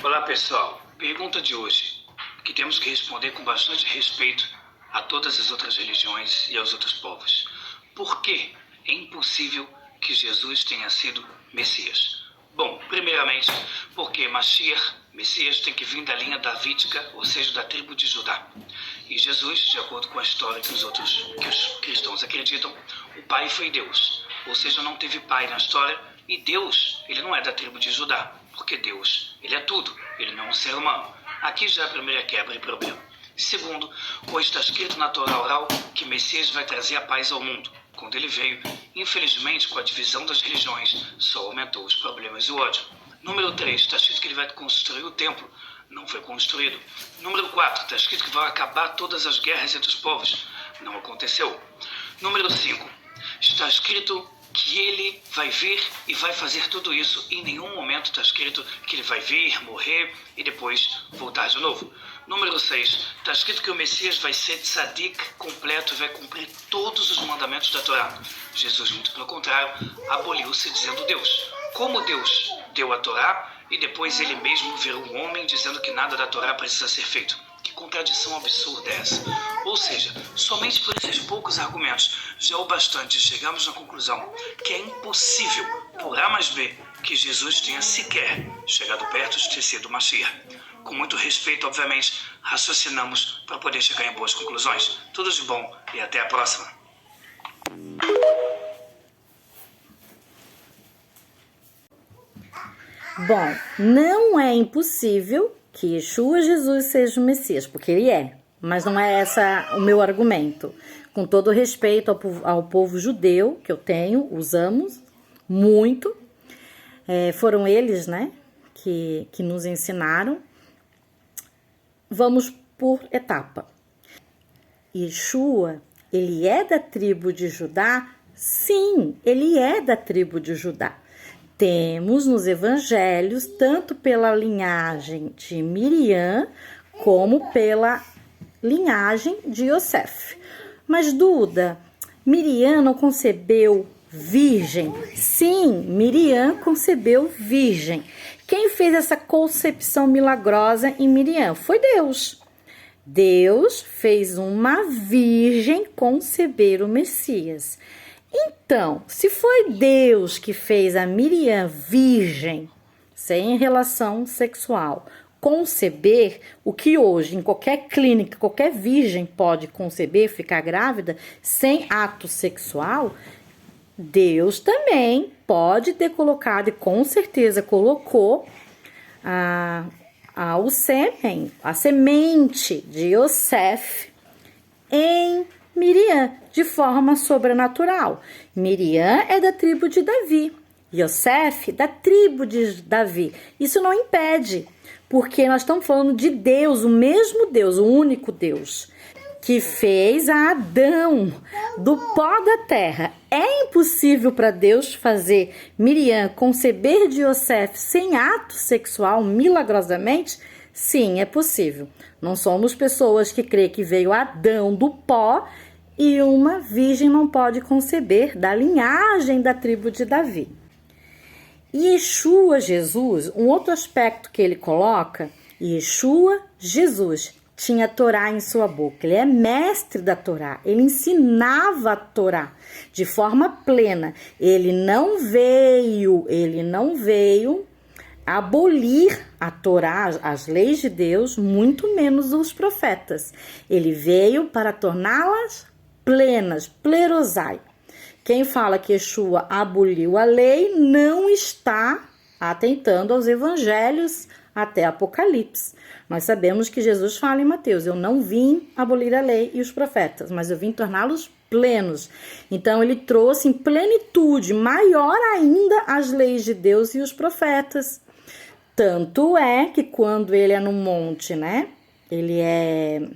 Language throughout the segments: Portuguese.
Olá pessoal, pergunta de hoje, que temos que responder com bastante respeito a todas as outras religiões e aos outros povos. Por que é impossível que Jesus tenha sido Messias? Bom, primeiramente, porque Mashiach, Messias, tem que vir da linha davídica, ou seja, da tribo de Judá. E Jesus, de acordo com a história que os cristãos acreditam, o pai foi Deus, ou seja, não teve pai na história, e Deus, ele não é da tribo de Judá, porque Deus, ele é tudo, ele não é um ser humano. Aqui já é a primeira quebra e problema. Segundo, pois está escrito na Torá oral que Messias vai trazer a paz ao mundo. Quando ele veio, infelizmente, com a divisão das religiões, só aumentou os problemas e o ódio. Número 3, está escrito que ele vai construir o templo. Não foi construído. Número 4, está escrito que vai acabar todas as guerras entre os povos. Não aconteceu. Número 5, está escrito que ele vai vir e vai fazer tudo isso. Em nenhum momento está escrito que ele vai vir, morrer e depois voltar de novo. Número 6, está escrito que o Messias vai ser tzadik completo e vai cumprir todos os mandamentos da Torá. Jesus, muito pelo contrário, aboliu-se dizendo Deus. Como Deus deu a Torá e depois ele mesmo virou um homem dizendo que nada da Torá precisa ser feito. Que contradição absurda é essa? Ou seja, somente por esses poucos argumentos já é o bastante chegamos na conclusão que é impossível, por A mais B, que Jesus tenha sequer chegado perto de ter sido Mashiach. Com muito respeito, obviamente, raciocinamos para poder chegar em boas conclusões. Tudo de bom e até a próxima. Bom, não é impossível que Yeshua Jesus seja o Messias, porque ele é, mas não é esse o meu argumento. Com todo respeito ao povo judeu que eu tenho, os amo muito, foram eles, né, que nos ensinaram. Vamos por etapa. Yeshua, ele é da tribo de Judá? Sim, ele é da tribo de Judá. Temos nos evangelhos, tanto pela linhagem de Miriam, como pela linhagem de Yosef. Mas Duda, Miriam não concebeu virgem? Sim, Miriam concebeu virgem. Quem fez essa concepção milagrosa em Miriam? Foi Deus. Deus fez uma virgem conceber o Messias. Então, se foi Deus que fez a Miriam virgem, sem relação sexual, conceber, o que hoje em qualquer clínica, qualquer virgem pode conceber, ficar grávida, sem ato sexual, Deus também pode ter colocado, e com certeza colocou, o sêmen, a semente de Yosef em Miriam, de forma sobrenatural. Miriam é da tribo de Davi, Yosef da tribo de Davi. Isso não impede, porque nós estamos falando de Deus, o mesmo Deus, o único Deus, que fez a Adão do pó da terra. É impossível para Deus fazer Miriam conceber de Yosef sem ato sexual milagrosamente? Sim, é possível. Não somos pessoas que creem que veio Adão do pó e uma virgem não pode conceber da linhagem da tribo de Davi. Yeshua Jesus, um outro aspecto que ele coloca, Yeshua Jesus tinha a Torá em sua boca, ele é mestre da Torá, ele ensinava a Torá de forma plena, ele não veio abolir a Torá, as leis de Deus, muito menos os profetas. Ele veio para torná-las plenas, plerosai. Quem fala que Yeshua aboliu a lei não está atentando aos evangelhos até Apocalipse. Nós sabemos que Jesus fala em Mateus, eu não vim abolir a lei e os profetas, mas eu vim torná-los plenos. Então ele trouxe em plenitude, maior ainda, as leis de Deus e os profetas. Tanto é que quando ele é no monte, né? Ele é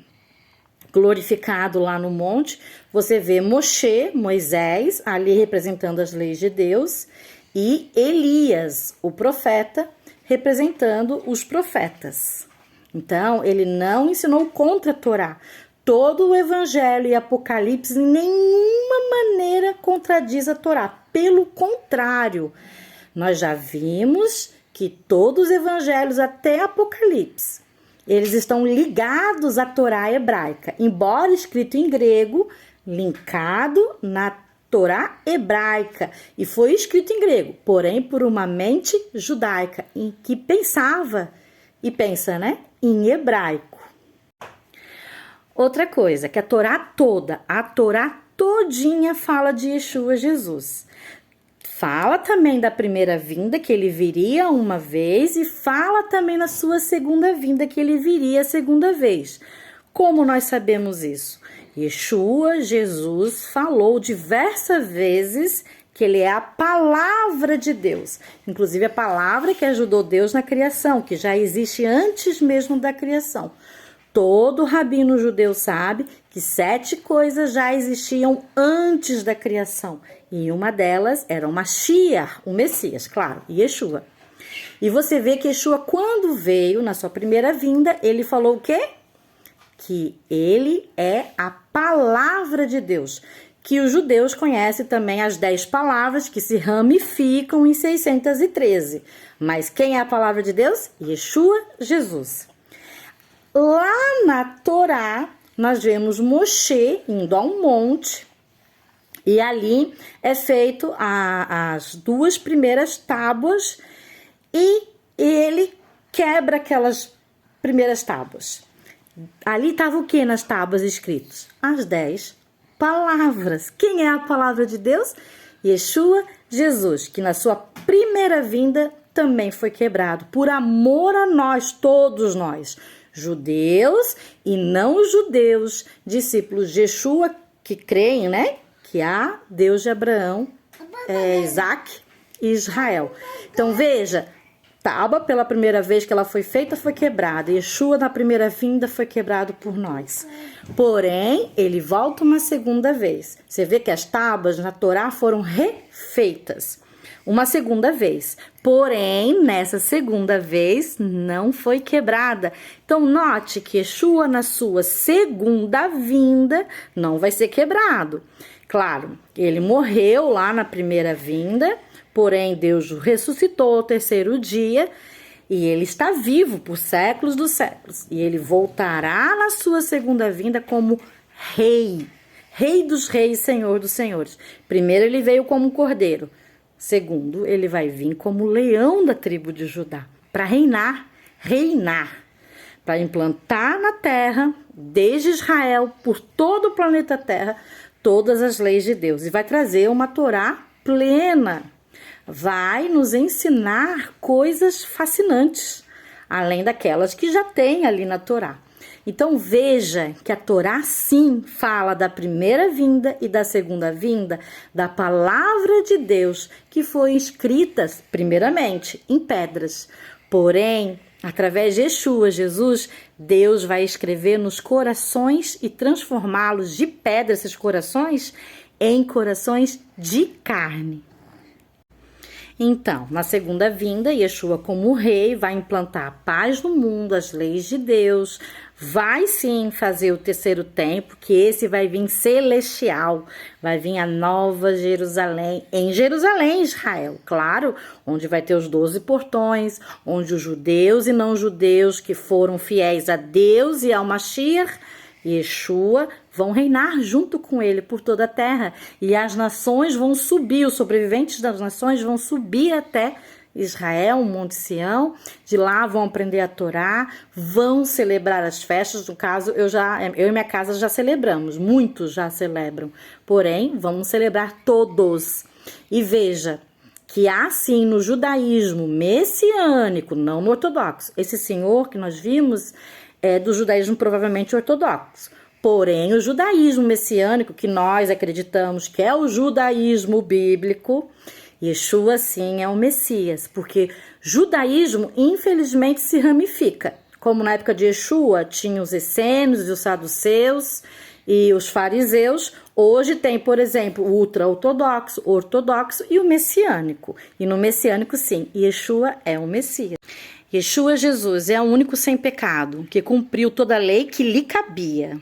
glorificado lá no monte, você vê Moisés, ali representando as leis de Deus, e Elias, o profeta, representando os profetas. Então, ele não ensinou contra a Torá. Todo o Evangelho e Apocalipse em nenhuma maneira contradiz a Torá. Pelo contrário, nós já vimos que todos os evangelhos até Apocalipse, eles estão ligados à Torá hebraica, embora escrito em grego, linkado na Torá hebraica, e foi escrito em grego, porém por uma mente judaica, em que pensava, e pensa, né, em hebraico. Outra coisa, que a Torá todinha fala de Yeshua Jesus. Fala também da primeira vinda, que ele viria uma vez, e fala também na sua segunda vinda, que ele viria a segunda vez. Como nós sabemos isso? Yeshua, Jesus, falou diversas vezes que ele é a palavra de Deus. Inclusive a palavra que ajudou Deus na criação, que já existe antes mesmo da criação. Todo rabino judeu sabe que 7 coisas já existiam antes da criação. E uma delas era o Mashiach, o Messias, claro, Yeshua. E você vê que Yeshua, quando veio, na sua primeira vinda, ele falou o quê? Que ele é a palavra de Deus. Que os judeus conhecem também as 10 palavras que se ramificam em 613. Mas quem é a palavra de Deus? Yeshua, Jesus. Lá na Torá, nós vemos Moshe indo a um monte, e ali é feito as 2 primeiras tábuas, e ele quebra aquelas primeiras tábuas. Ali estava o que nas tábuas escritos? As 10 palavras. Quem é a palavra de Deus? Yeshua, Jesus, que na sua primeira vinda também foi quebrado, por amor a nós, todos nós, judeus e não judeus, discípulos de Yeshua, que creem, né, que há Deus de Abraão, Isaac e Israel. Então veja, Tábua, pela primeira vez que ela foi feita, foi quebrada. Yeshua, na primeira vinda, foi quebrado por nós. Porém, ele volta uma segunda vez. Você vê que as tábuas na Torá foram refeitas uma segunda vez. Porém, nessa segunda vez, não foi quebrada. Então, note que Yeshua, na sua segunda vinda, não vai ser quebrado. Claro, ele morreu lá na primeira vinda, porém, Deus o ressuscitou ao terceiro dia, e ele está vivo por séculos dos séculos. E ele voltará na sua segunda vinda como rei. Rei dos reis, Senhor dos senhores. Primeiro, ele veio como cordeiro. Segundo, ele vai vir como leão da tribo de Judá, para reinar, para implantar na terra, desde Israel, por todo o planeta Terra, todas as leis de Deus. E vai trazer uma Torá plena. Vai nos ensinar coisas fascinantes, além daquelas que já tem ali na Torá. Então veja que a Torá sim fala da primeira vinda e da segunda vinda, da palavra de Deus, que foi escrita primeiramente em pedras. Porém, através de Yeshua, Jesus, Deus vai escrever nos corações e transformá-los de pedra, esses corações, em corações de carne. Então, na segunda vinda, Yeshua como rei vai implantar a paz no mundo, as leis de Deus, vai sim fazer o terceiro templo, que esse vai vir celestial, vai vir a nova Jerusalém, em Jerusalém, Israel, claro, onde vai ter os 12 portões, onde os judeus e não judeus que foram fiéis a Deus e ao Mashiach, Yeshua, vão reinar junto com ele por toda a terra, e as nações vão subir, os sobreviventes das nações vão subir até Israel, o Monte Sião, de lá vão aprender a Torá, vão celebrar as festas. No caso, eu e minha casa já celebramos, muitos já celebram, porém, vamos celebrar todos. E veja que há sim no judaísmo messiânico, não no ortodoxo, esse senhor que nós vimos é do judaísmo provavelmente ortodoxo. Porém, o judaísmo messiânico, que nós acreditamos que é o judaísmo bíblico, Yeshua sim é o Messias, porque judaísmo infelizmente se ramifica. Como na época de Yeshua tinha os essênios e os saduceus e os fariseus, hoje tem, por exemplo, o ultra-ortodoxo, ortodoxo e o messiânico. E no messiânico sim, Yeshua é o Messias. Yeshua Jesus é o único sem pecado, que cumpriu toda a lei que lhe cabia.